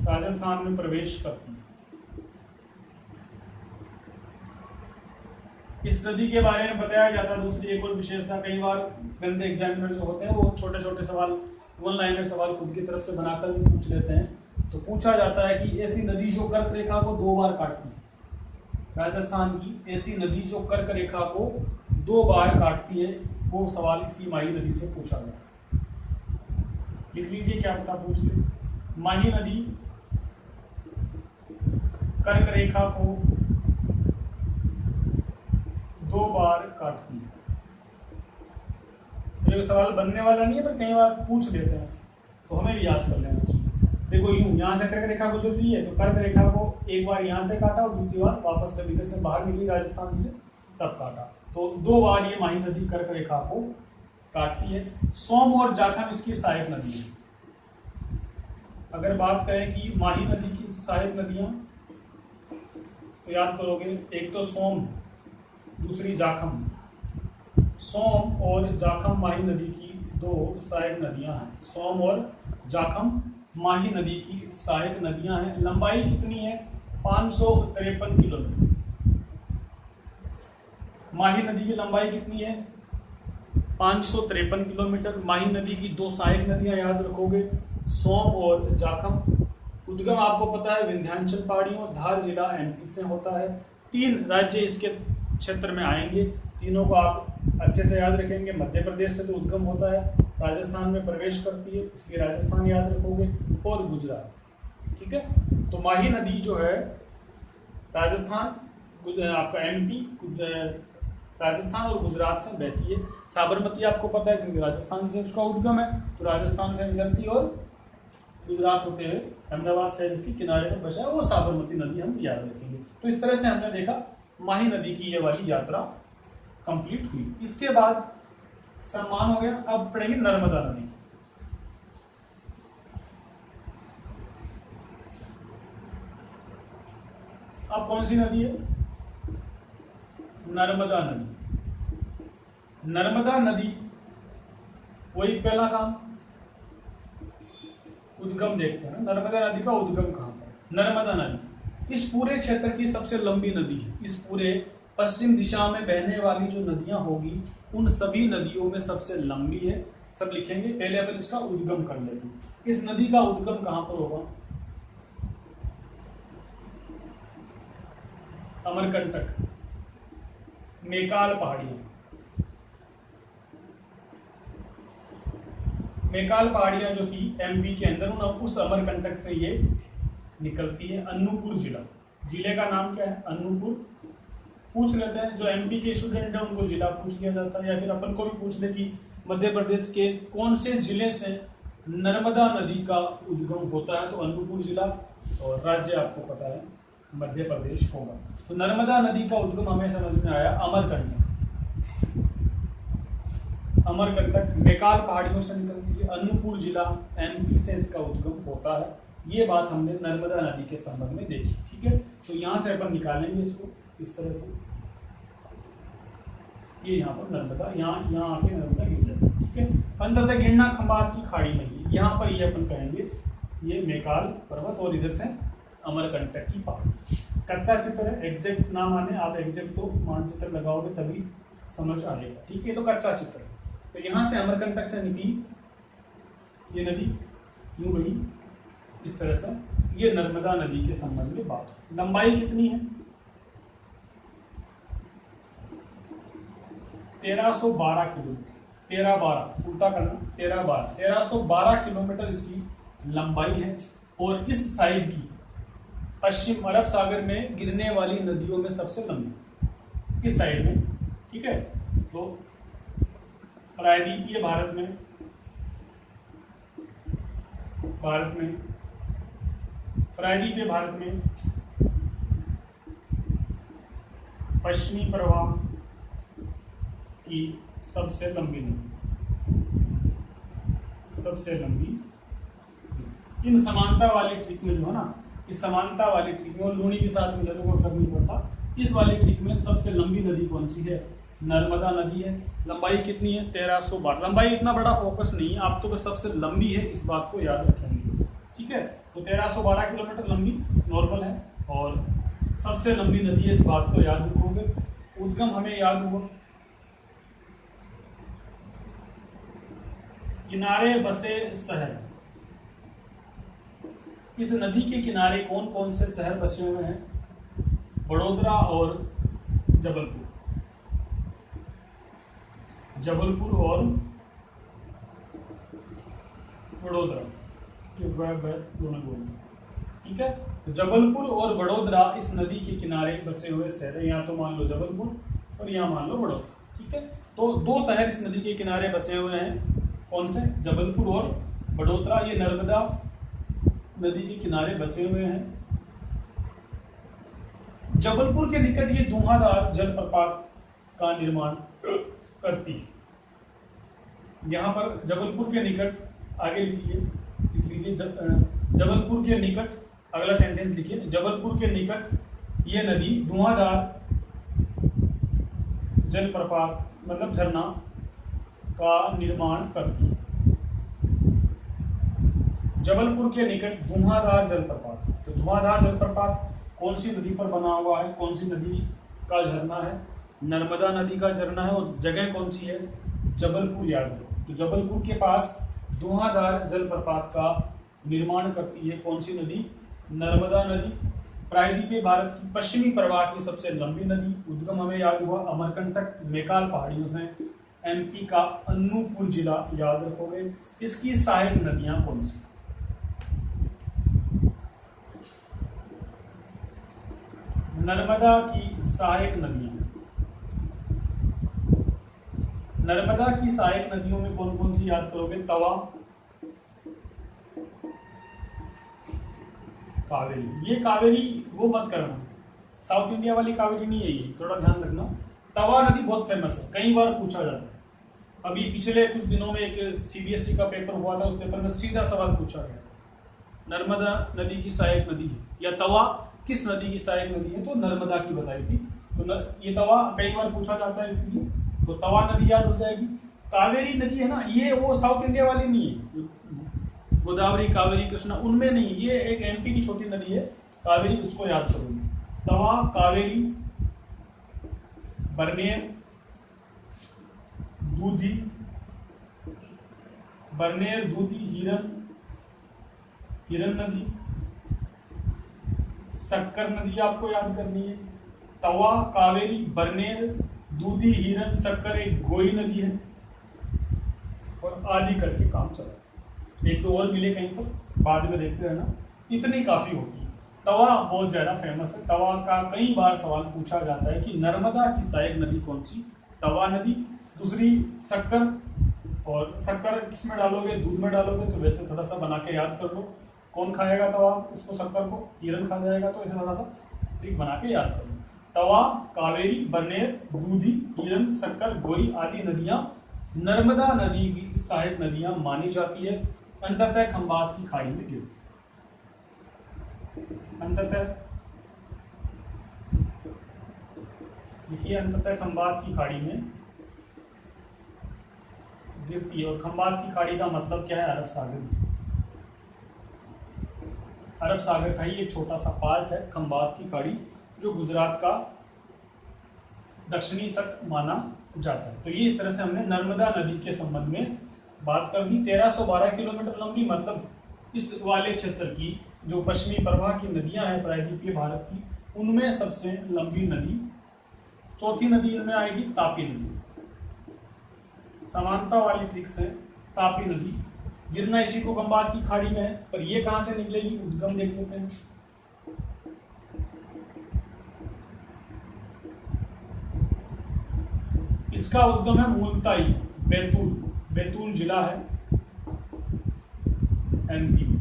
राजस्थान में प्रवेश करती है। इस नदी के बारे में बताया जाता है। दूसरी एक और विशेषता, कई बार गंदे एग्जामिनर जो होते हैं वो छोटे छोटे सवाल, 1 लाइनर सवाल खुद की तरफ से बनाकर भी पूछ लेते हैं। तो पूछा जाता है कि ऐसी नदी जो कर्क रेखा को 2 बार काटती है, राजस्थान की ऐसी नदी जो कर्क रेखा को 2 बार काटती है, वो सवाल इसी माही नदी से पूछा गया। लिख लीजिए, क्या पता पूछ ले। माही नदी कर्क रेखा को 2 बार काटती है। ये सवाल बनने वाला नहीं है, पर कई बार पूछ लेते हैं, तो हमें भी याद कर लेना चाहिए। देखो यूं, यहाँ से कर्क रेखा गुजर रही है, तो कर्क रेखा को एक बार यहाँ से काटा और दूसरी बार वापस से भीतर से बाहर निकली राजस्थान से, तब काटा। तो 2 बार ये माही नदी कर्क रेखा को काटती है। सोम और जाखम इसकी सहायक नदी है। अगर बात करें कि माही नदी की सहायक नदियां, तो याद करोगे, एक तो सोम, दूसरी जाखम। सोम और जाखम माही नदी की 2 सहायक नदियां हैं। सोम और जाखम माही नदी की सहायक नदियां हैं। लंबाई कितनी है? 553 किलोमीटर। माही नदी की लंबाई कितनी है? 553 किलोमीटर। माही नदी की 2 सहायक नदियां याद रखोगे, सोम और जाखम। उद्गम आपको पता है विंध्याचल पहाड़ियों, धार जिला एमपी से होता है। 3 राज्य इसके क्षेत्र में आएंगे, तीनों को आप अच्छे से याद रखेंगे। मध्य प्रदेश से तो उद्गम होता है, राजस्थान में प्रवेश करती है, इसलिए राजस्थान याद रखोगे, और गुजरात, ठीक है। तो माही नदी जो है राजस्थान, आपका एमपी, राजस्थान और गुजरात से बहती है। साबरमती आपको पता है क्योंकि राजस्थान से उसका उद्गम है, तो राजस्थान से निकलती है और गुजरात होते हुए अहमदाबाद शहर इसके किनारे में बचा है, वो साबरमती नदी हम याद रखेंगे। तो इस तरह से हमने देखा माही नदी की ये वाली यात्रा कंप्लीट हुई। इसके बाद सम्मान हो गया। अब पड़ेगी नर्मदा नदी। अब कौन सी नदी है? नर्मदा नदी। नर्मदा नदी, वही पहला काम, उद्गम देखते हैं ना, नर्मदा नदी का उद्गम कहां पर? नर्मदा नदी इस पूरे क्षेत्र की सबसे लंबी नदी है। इस पूरे पश्चिम दिशा में बहने वाली जो नदियां होगी, उन सभी नदियों में सबसे लंबी है। सब लिखेंगे। पहले अपन इसका उद्गम कर लेंगे। इस नदी का उद्गम कहां पर होगा? अमरकंटक, मेकाल पहाड़ियां। मेकाल पहाड़ियां जो थी एमपी के अंदर, उस अमरकंटक से ये निकलती है। अनूपपुर जिला, जिले का नाम क्या है? अनूपपुर। पूछ लेते हैं, जो एमपी के स्टूडेंट है उनको जिला पूछ लिया जाता है, या फिर अपन को भी पूछ ले कि मध्य प्रदेश के कौन से जिले से नर्मदा नदी का उद्गम होता है, तो अनूपपुर जिला, और राज्य आपको पता है मध्य प्रदेश होगा। तो नर्मदा नदी का उद्गम हमें समझ में आया अमरकंटक। अमरकंटक मेकाल पहाड़ियों से निकलती है। अनूपपुर जिला एमपी से इसका उद्गम होता है। ये बात हमने नर्मदा नदी के संबंध में देखी। ठीक है, तो यहां से अपन निकालेंगे इसको इस तरह से। ये यहाँ पर नर्मदा, यहाँ आके नर्मदा गिर जाती है। ठीक है, अंततः गिरना खंबात की खाड़ी में ही, यहाँ पर ये अपन कहेंगे ये मेकाल पर्वत, और इधर से अमरकंटक की पहाड़ी। कच्चा चित्र है, एग्जैक्ट ना माने, आप एग्जैक्ट को मानचित्र लगाओगे तभी समझ आएगा। ठीक है, तो कच्चा चित्र है। तो यहाँ से अमरकंटक से निकली ये नदी, यूं गई इस तरह से। ये नर्मदा नदी के संबंध में बात। लंबाई कितनी है? 1312 किलोमीटर। 1312 उल्टा करना, 1312 किलोमीटर इसकी लंबाई है। और इस साइड की पश्चिम अरब सागर में गिरने वाली नदियों में सबसे लंबी इस साइड में। ठीक है, तो प्रायद्वीपीय भारत में प्रायद्वीपीय भारत में पश्चिमी प्रवाह की सबसे लंबी इन समानता वाली ट्रिक में जो है ना, इस समानता वाली ट्रिक में, और लूनी के साथ में लोगों को फर्क नहीं पड़ता, इस वाली ट्रिक में सबसे लंबी नदी कौन सी है? नर्मदा नदी है। लंबाई कितनी है? 1312। लंबाई इतना बड़ा फोकस नहीं है, आप तो बस सबसे लंबी है इस बात को याद रखेंगे। ठीक है, तो 1312 किलोमीटर लंबी नॉर्मल है, और सबसे लंबी नदी है इस बात को याद रखोगे। उद्गम हमें याद होगा, किनारे बसे शहर। इस नदी के किनारे कौन कौन से शहर बसे हुए हैं? बड़ोदरा और जबलपुर। जबलपुर और बड़ोदरा, दोनों बोलते। ठीक है, तो जबलपुर और बड़ोदरा इस नदी के किनारे बसे हुए शहर है। यहाँ तो मान लो जबलपुर और यहाँ मान लो बड़ोदरा। ठीक है, तो दो शहर इस नदी के किनारे बसे हुए हैं। कौन से? जबलपुर और बड़ोदरा। ये नर्मदा नदी के किनारे बसे हुए हैं। जबलपुर के निकट ये धुआंधार जलप्रपात का निर्माण करती है। यहाँ पर जबलपुर के निकट, आगे लिख लीजिए जबलपुर के निकट, अगला सेंटेंस लिखिए, जबलपुर के निकट ये नदी धुआंधार जलप्रपात मतलब झरना का निर्माण करती है। जबलपुर के निकट धुआंधार जलप्रपात। तो धुआंधार जलप्रपात कौन सी नदी पर बना हुआ है? कौन सी नदी का झरना है? नर्मदा नदी का झरना है। और जगह कौन सी है? जबलपुर याद रखो। तो जबलपुर के पास धुआंधार जलप्रपात का निर्माण करती है कौन सी नदी? नर्मदा नदी। प्रायद्वीपीय भारत की पश्चिमी प्रवाह की सबसे लंबी नदी। उद्गम हमें याद हुआ अमरकंटक, मेकाल पहाड़ियों से। एमपी का अनूपपुर जिला याद रखोगे। इसकी सहायक नदियां कौन सी? नर्मदा की सहायक नदियां। नर्मदा की सहायक नदियों में कौन कौन सी याद करोगे? तवा, कावेरी। ये कावेरी वो मत करना, साउथ इंडिया वाली कावेरी नहीं है ये, थोड़ा ध्यान रखना। तवा नदी बहुत फेमस है, कई बार पूछा जाता है। अभी पिछले कुछ दिनों में एक सीबीएसई का पेपर हुआ था, उस पेपर में सीधा सवाल पूछा गया था, नर्मदा नदी की सहायक नदी है या तवा किस नदी की सहायक नदी है? तो नर्मदा की बताई थी। तो ये तवा कई बार पूछा जाता है इसलिए, तो तवा नदी याद हो जाएगी। कावेरी नदी है ना, ये वो साउथ इंडिया वाली नहीं है, गोदावरी, कावेरी, कृष्णा उनमें नहीं, ये एक एमपी की छोटी नदी है कावेरी, उसको याद करोगे। तवा, कावेरी, बरनेर, दूधी, बरनेर, दूधी, हिरन नदी, शक्कर नदी आपको याद करनी है। तवा, कावेरी, बरनेर, दूधी, हिरन, शक्कर एक गोई नदी है, और आदि करके काम चला। एक तो और मिले कहीं पर, बाद में देखते रहना, इतनी काफी होगी। तवा बहुत ज्यादा फेमस है। तवा का कई बार सवाल पूछा जाता है कि नर्मदा की सहायक नदी कौन सी? तवा नदी। दूसरी शक्कर, और शक्कर किस में डालोगे? दूध में डालोगे, तो वैसे थोड़ा सा बना के याद कर लो। कौन खाएगा तवा उसको, शक्कर को? हिरन खा जाएगा, तो ऐसे थोड़ा सा ट्रिक बना के याद कर लो। तवा, कावेरी, बरनेर, दूधी, हिरन, शक्कर, गोई आदि नदियां नर्मदा नदी की सहायक नदियां मानी जाती है। अंततः खंबात की खाड़ी में गिरती, अंततः देखिए, अंततः खंबात की खाड़ी में गिरती है। और खंबात की खाड़ी का मतलब क्या है? अरब सागर। अरब सागर का ही एक छोटा सा पार्ट है खंबात की खाड़ी, जो गुजरात का दक्षिणी तक माना जाता है। तो ये इस तरह से हमने नर्मदा नदी के संबंध में बात कर दी। 1312 किलोमीटर लंबी, मतलब इस वाले क्षेत्र की जो पश्चिमी प्रवाह की नदियां हैं प्रायद्वीपीय भारत की, उनमें सबसे लंबी नदी, चौथी नदी इनमें आएगी तापी नदी। समानता वाली ट्रिक से तापी नदी गिरना इसी को खंबात की खाड़ी में है, पर ये कहां से निकलेगी? उद्गम देख लेते हैं। इसका उद्गम है मुल्ताई, बैतूल, बैतूल जिला है एमपी में।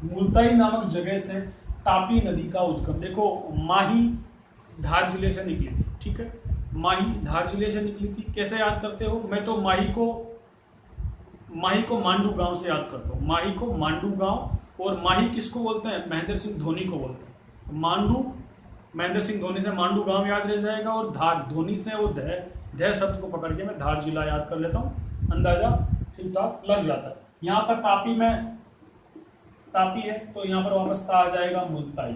मुल्ताई नामक जगह से तापी नदी का उद्गम। देखो, माही धार जिले से निकली थी, ठीक है, माही धार जिले से निकली थी। कैसे याद करते हो? मैं तो माही को मांडू गांव से याद करता हूँ। माही को मांडू गांव, और माही किसको बोलते हैं? महेंद्र सिंह धोनी को बोलते हैं। मांडू, महेंद्र सिंह धोनी से मांडू गांव याद रह जाएगा, और धार, धोनी से वो धय शब्द को पकड़ के मैं धार जिला याद कर लेता हूँ, अंदाजा ठीक ठाक लग जाता है। यहाँ पर तापी में तापी है, तो यहाँ पर वापस ता आ जाएगा मुल्ताई।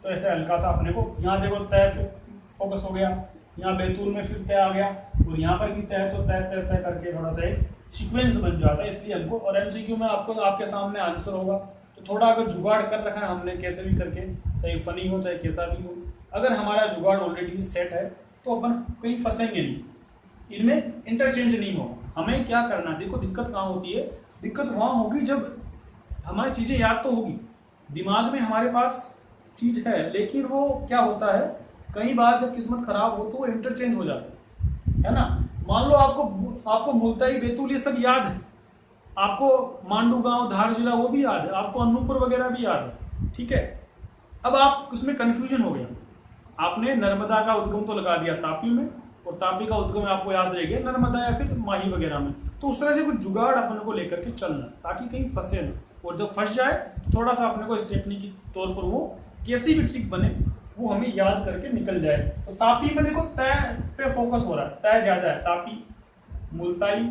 तो ऐसे हल्का सा अपने को, यहाँ देखो तय फोकस हो गया, यहाँ बैतूल में फिर तय आ गया, और यहाँ पर भी तय, तो तय तय तय करके थोड़ा सा एक सीक्वेंस बन जाता है। इसलिए हमको, और एमसीक्यू में आपको आपके सामने आंसर होगा, तो थोड़ा अगर जुगाड़ कर रखा है हमने कैसे भी करके, चाहे फनी हो चाहे कैसा भी हो, अगर हमारा जुगाड़ ऑलरेडी सेट है तो अपन कहीं फंसेंगे नहीं, इनमें इंटरचेंज नहीं हो। हमें क्या करना है? देखो, दिक्कत कहाँ होती है? दिक्कत वहाँ होगी जब हमारी चीजें याद तो होगी, दिमाग में हमारे पास चीज है, लेकिन वो क्या होता है, कई बार जब किस्मत खराब हो तो वो इंटरचेंज हो जाता है ना। मान लो आपको मुल्ताई, बैतूल ये सब याद है, आपको मांडू गांव, धार जिला वो भी याद है, आपको अनूपपुर वगैरह भी याद है, ठीक है। अब आप उसमें कंफ्यूजन हो गया, आपने नर्मदा का उद्गम तो लगा दिया तापी में, और तापी का उद्गम आपको याद रह गया नर्मदा या फिर माही वगैरह में। तो उस तरह से कुछ जुगाड़ अपन को लेकर के चलना, ताकि कहीं फंसे ना, और जब फंस जाए तो थोड़ा सा अपने को स्टेपनी के तौर पर वो कैसी भी ट्रिक बने वो हमें याद करके निकल जाए। तो तापी में देखो तय पे फोकस हो रहा है, तय ज्यादा है, तापी, मुल्ताई,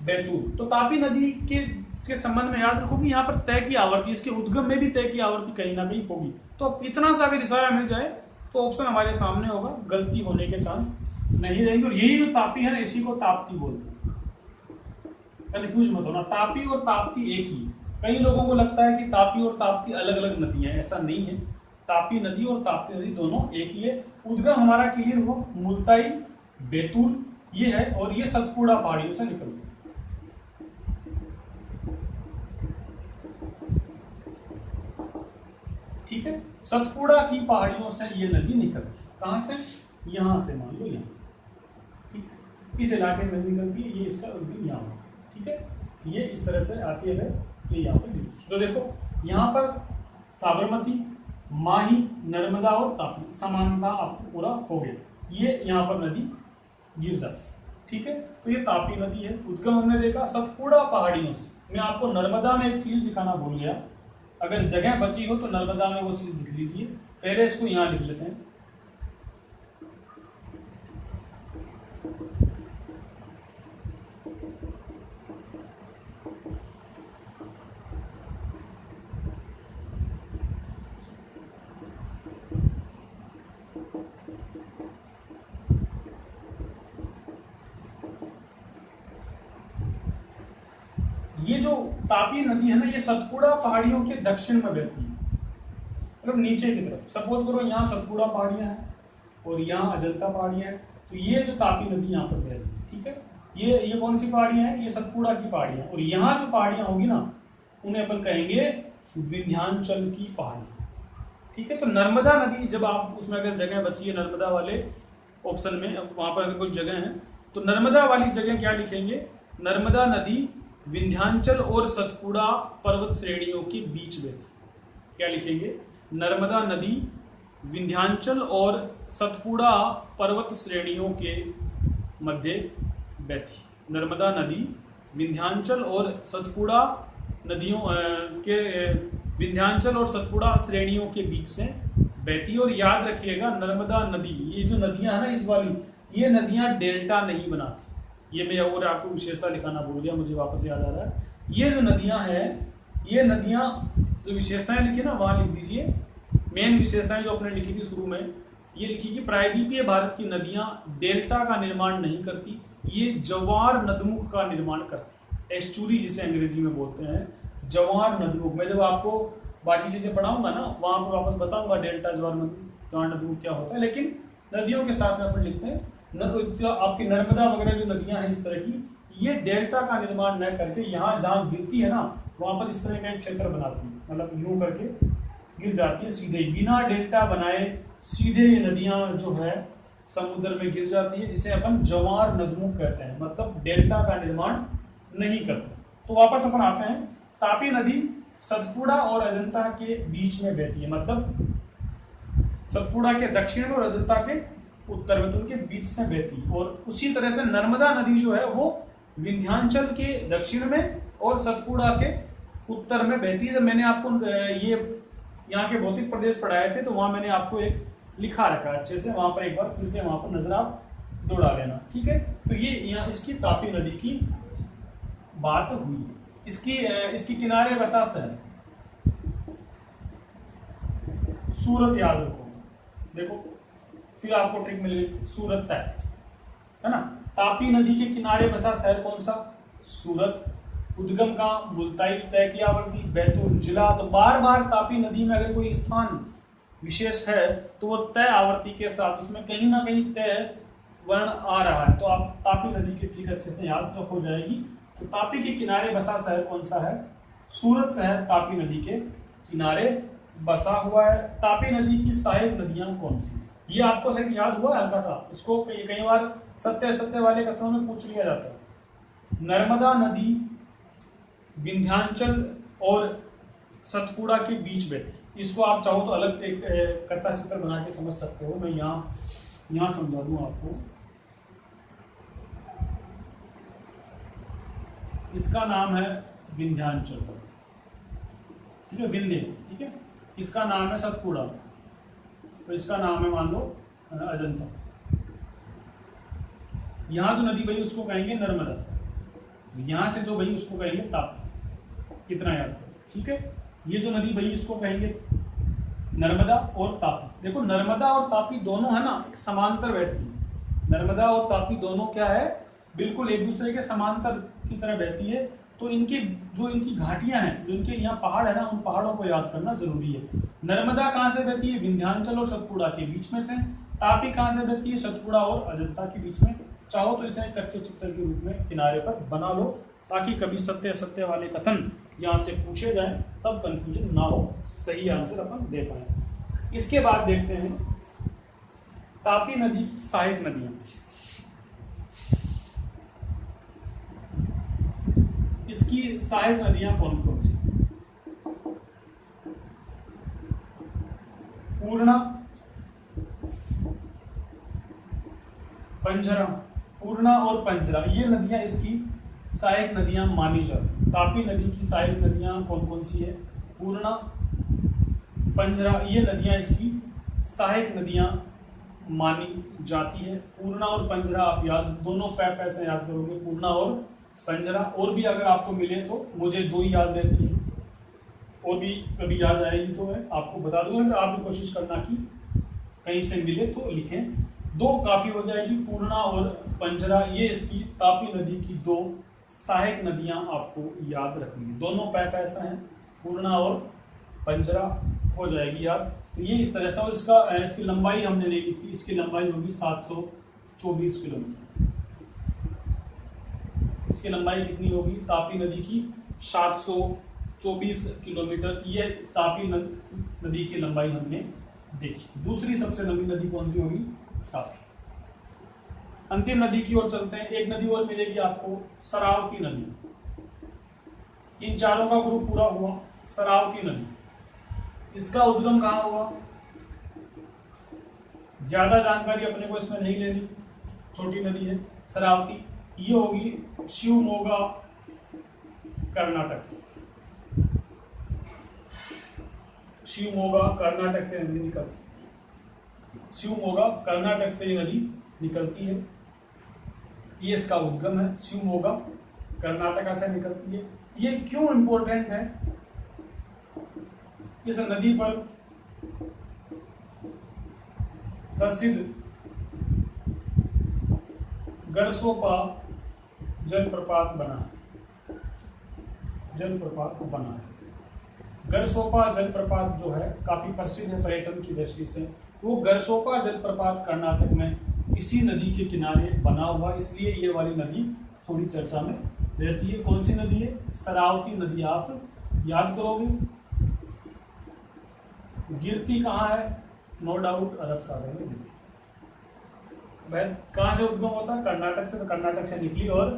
बैतूल। तो तापी नदी के संबंध में याद रखो कि यहाँ पर तय की आवर्ती, इसके उद्गम में भी तय की आवर्ती कहीं ना कहीं होगी। तो अब इतना सा अगर इशारा मिल जाए तो ऑप्शन हमारे सामने होगा, गलती होने के चांस नहीं रहेंगे। और यही जो तापी है ना, इसी को ताप्ती बोलते हैं, कंफ्यूज मत होना, तापी और ताप्ती एक ही। कई लोगों को लगता है कि तापी और ताप्ती अलग अलग नदियां हैं, ऐसा नहीं है। तापी नदी और ताप्ती नदी दोनों एक ही है। उद्गम हमारा क्लियर हो, मुल्ताई, बैतूल ये है, और ये सतपुड़ा पहाड़ियों से निकलती है। ठीक है, सतपुड़ा की पहाड़ियों से ये नदी निकलती है। कहां से? यहां से, मान लो यहाँ, ठीक है, इस इलाके से नदी निकलती है, ये इसका उद्गम यहाँ, ठीक है, ये इस तरह से आती है, ये यहाँ पर। तो देखो यहाँ पर साबरमती, माही, नर्मदा और तापी, समानता आपको पूरा हो गया, ये यहाँ पर नदी गिर जाती है, ठीक है। तो ये तापी नदी है, उद्गम हमने देखा सतपुड़ा पहाड़ियों से। मैं आपको नर्मदा में एक चीज दिखाना भूल गया, अगर जगह बची हो तो नर्मदा में वो चीज लिख लीजिए। पहले इसको यहाँ लिख लेते हैं, ये जो तापी नदी है ना, ये सतपुड़ा पहाड़ियों के दक्षिण में बहती है, मतलब नीचे की तरफ। सपोज करो यहाँ सतपुड़ा पहाड़ियां हैं और यहाँ अजंता पहाड़ियां हैं, तो ये जो तापी नदी यहाँ पर बह रही है, ठीक है। ये कौन सी पहाड़ियां हैं? ये सतपुड़ा की पहाड़ियां। और यहाँ जो पहाड़ियां होगी ना, उन्हें अपन कहेंगे विंध्याचल की पहाड़ियां, ठीक है। तो नर्मदा नदी, जब आप उसमें अगर जगह बची है नर्मदा वाले ऑप्शन में, वहां पर अगर कोई जगह है तो नर्मदा वाली जगह क्या लिखेंगे? नर्मदा नदी विंध्याचल और सतपुड़ा पर्वत श्रेणियों के बीच बहती। क्या लिखेंगे? नर्मदा नदी विंध्याचल और सतपुड़ा पर्वत श्रेणियों के मध्य बहती। नर्मदा नदी विंध्याचल और सतपुड़ा नदियों के विंध्याचल और सतपुड़ा श्रेणियों के बीच से बहती। और याद रखिएगा, नर्मदा नदी, ये जो नदियां है ना इस वाली, ये नदियां डेल्टा नहीं बनाती। ये मैं और आपको विशेषता लिखाना भूल गया, मुझे वापस याद आ रहा है। ये जो नदियां हैं, ये नदियां जो विशेषताएं लिखी ना वहां लिख दीजिए। मेन विशेषताएं जो अपने लिखी थी शुरू में, ये लिखी कि प्रायद्वीपीय भारत की नदियां डेल्टा का निर्माण नहीं करती, ये जवार नदमुख का निर्माण करती। एस्चुरी जिसे अंग्रेजी में बोलते हैं, जवार नदमुख। मैं जब आपको बाकी चीजें पढ़ाऊंगा ना, वहां पर वापस बताऊंगा डेल्टा जवार नदमुख क्या होता है। लेकिन नदियों के साथ में अपन लिखते हैं आपकी नर्मदा वगैरह जो नदियां हैं इस तरह की, ये डेल्टा का निर्माण न करके यहाँ जहां गिरती है ना, वहां पर इस तरह का एक क्षेत्र बनाती है, मतलब यूं करके गिर जाती है सीधे, बिना डेल्टा बनाए सीधे ये नदियां जो है समुद्र में गिर जाती है, जिसे अपन जवार नदमुख कहते हैं, मतलब डेल्टा का निर्माण नहीं करते। तो वापस अपन आते हैं, तापी नदी सतपुड़ा और अजंता के बीच में बहती है, मतलब सतपुड़ा के दक्षिण में और अजंता के उत्तर में, तो उनके बीच से बहती है। और उसी तरह से नर्मदा नदी जो है वो विंध्याचल के दक्षिण में और सतपुड़ा के उत्तर में बहती है। जब मैंने आपको ये यहाँ के भौतिक प्रदेश पढ़ाए थे, तो वहां मैंने आपको एक लिखा रखा है अच्छे से, वहां पर एक बार फिर से वहां पर नजर आप दौड़ा लेना, ठीक है। तो ये यहाँ इसकी तापी नदी की बात हुई। इसकी किनारे बसा शहर सूरत, याद रखो, देखो फिर आपको ट्रिक मिल गई, सूरत तय है ना। तापी नदी के किनारे बसा शहर कौन सा? सूरत। उद्गम का मुल्ताई, तय की आवृत्ति बैतूल जिला। तो बार बार तापी नदी में अगर कोई स्थान विशेष है तो वो तय आवृत्ति के साथ उसमें कहीं ना कहीं तय वर्ण आ रहा है, तो आप तापी नदी की ठीक अच्छे से याद हो जाएगी। तो तापी के किनारे बसा शहर कौन सा है? सूरत शहर तापी नदी के किनारे बसा हुआ है। तापी नदी की सहायक नदियां कौन सी? ये आपको शायद याद हुआ हल्का सा, इसको कई बार सत्य वाले कथनों में पूछ लिया जाता है। नर्मदा नदी विंध्याचल और सतपुड़ा के बीच बहती। इसको आप चाहो तो अलग एक कच्चा चित्र बना के समझ सकते हो, मैं यहाँ समझा दूं आपको। इसका नाम है विंध्याचल, ठीक है, विंध्य, ठीक है। इसका नाम है सतपुड़ा, तो इसका नाम है मान लो अजंता। यहां जो नदी बही उसको कहेंगे नर्मदा, यहां से जो बही उसको कहेंगे तापी। कितना याद, ठीक है। ये जो नदी बही इसको कहेंगे नर्मदा और तापी। देखो नर्मदा और तापी दोनों है ना समांतर बहती है। नर्मदा और तापी दोनों क्या है, बिल्कुल एक दूसरे के समांतर की तरह बहती है। तो इनकी घाटियां हैं, जो इनके यहाँ पहाड़ है ना, उन पहाड़ों को याद करना जरूरी है। नर्मदा कहाँ से बहती है? विंध्याचल और सतपुड़ा के बीच में से। तापी कहाँ से बहती है? सतपुड़ा और अजंता के बीच में। चाहो तो इसे कच्चे चित्र के रूप में किनारे पर बना लो, ताकि कभी सत्य वाले कथन यहाँ से पूछे जाएं तब कंफ्यूजन ना हो, सही आंसर अपन दे पाए। इसके बाद देखते हैं तापी नदी की सहायक नदियां। इसकी सहायक नदियां कौन कौन सी? पूर्णा, पंजरा। पूर्णा और पंजरा ये नदियां इसकी सहायक नदियां मानी जाती। तापी नदी की सहायक नदियां कौन कौन सी है? पूर्णा, पंजरा, ये नदियां इसकी सहायक नदियां मानी जाती है। पूर्णा और पंजरा आप याद, दोनों पैसे याद करोगे, पूर्णा और पंजरा। और भी अगर आपको मिले तो मुझे दो ही याद रहती है, और भी कभी याद आएगी तो मैं आपको बता दूंगा। अगर आप भी कोशिश करना कि कहीं से मिले तो लिखें, दो काफी हो जाएगी। पूर्णा और पंजरा ये इसकी तापी नदी की दो सहायक नदियां आपको याद रखनी है। दोनों पैसा हैं, पूर्णा और पंजरा, हो जाएगी याद। तो ये इस तरह से, और इसकी लंबाई हमने नहीं लिखी, इसकी लंबाई होगी 724 किलोमीटर। इसकी लंबाई कितनी होगी? तापी नदी की 724 किलोमीटर, ये तापी नदी की लंबाई हमने देखी। दूसरी सबसे लंबी नदी कौन सी होगी? तापी। अंतिम नदी की ओर चलते हैं। एक नदी और मिलेगी आपको, शरावती नदी। इन चारों का ग्रुप पूरा हुआ। शरावती नदी, इसका उद्गम कहाँ हुआ? ज्यादा जानकारी अपने को इसमें नहीं लेनी, छोटी नदी है शरावती। ये होगी शिवमोगा कर्नाटक से। शिवमोगा कर्नाटक से नदी निकलती, शिवमोगा कर्नाटक से ये नदी निकलती है। ये इसका उद्गम है, शिवमोगा कर्नाटक से निकलती है। ये क्यों इंपॉर्टेंट है? इस नदी पर प्रसिद्ध गरसोपा जलप्रपात बना है। जलप्रपात बना है। गरसोपा जलप्रपात जो है काफी प्रसिद्ध है पर्यटन की दृष्टि से। वो गरसोपा जलप्रपात कर्नाटक में इसी नदी के किनारे बना हुआ, इसलिए ये वाली नदी थोड़ी चर्चा में रहती है। कौन सी नदी है? शरावती नदी। आप याद करोगे, गिरती कहाँ है? नो डाउट अरब सागर में गिरती। कहाँ से उद्गम होता है? कर्नाटक से। तो कर्नाटक से निकली और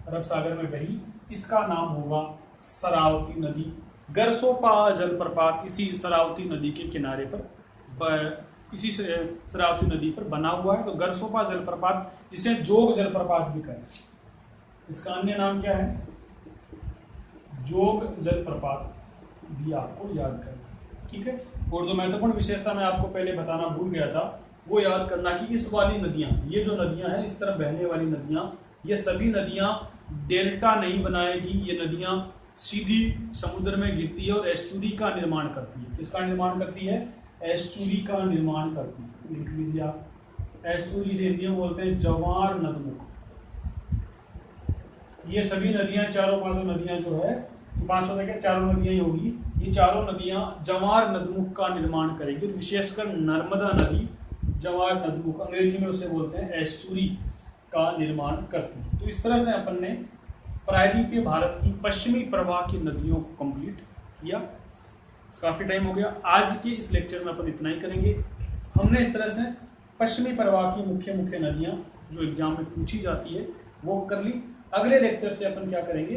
अरब सागर में बही। इसका नाम होगा शरावती नदी। गरसोपा जलप्रपात इसी शरावती नदी के किनारे पर, इसी शरावती नदी पर बना हुआ है। तो गरसोपा जलप्रपात, जिसे जोग जलप्रपात भी कहते हैं, इसका अन्य नाम क्या है? जोग जलप्रपात भी आपको याद करना, ठीक है। और जो महत्वपूर्ण विशेषता मैं आपको पहले बताना भूल गया था, वो याद करना कि इस वाली नदियां, ये जो नदियां हैं इस तरह बहने वाली नदियां, ये सभी नदियां डेल्टा नहीं बनाएगी। ये नदियां सीधी समुद्र में गिरती है और एस्चुरी का निर्माण करती है। किसका निर्माण करती है? एस्चुरी का निर्माण करती है। लिख लीजिए आप, एस्चुरी से हिंदी में बोलते हैं जवार नदमुख। ये सभी नदियां, चारों पांचों नदियां जो है, पांचों में क्या चारों नदियां ही होगी, ये चारों नदियां जवार नदमुख का निर्माण करेगी। विशेषकर नर्मदा नदी जवार नदमुख, अंग्रेजी में उसे बोलते हैं एस्चुरी, का निर्माण करती है। तो इस तरह से अपन ने प्रायद्वीपीय भारत की पश्चिमी प्रवाह की नदियों को कंप्लीट किया। काफी टाइम हो गया। आज के इस लेक्चर में अपन इतना ही करेंगे। हमने इस तरह से पश्चिमी प्रवाह की मुख्य मुख्य नदियां जो एग्जाम में पूछी जाती है वो कर ली। अगले लेक्चर से अपन क्या करेंगे?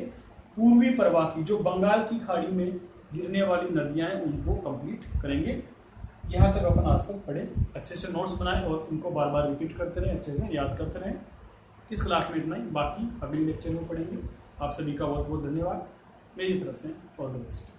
पूर्वी प्रवाह की, जो बंगाल की खाड़ी में गिरने वाली नदियां हैं, उनको कंप्लीट करेंगे। यहाँ तक अपन आज तक पढ़े, अच्छे से नोट्स बनाए और उनको बार बार रिपीट करते रहे, अच्छे से याद करते रहे। इस क्लास में इतना ही, बाकी अगले लेक्चर में पढ़ेंगे। आप सभी का बहुत बहुत धन्यवाद। मेरी तरफ से ऑल द बेस्ट।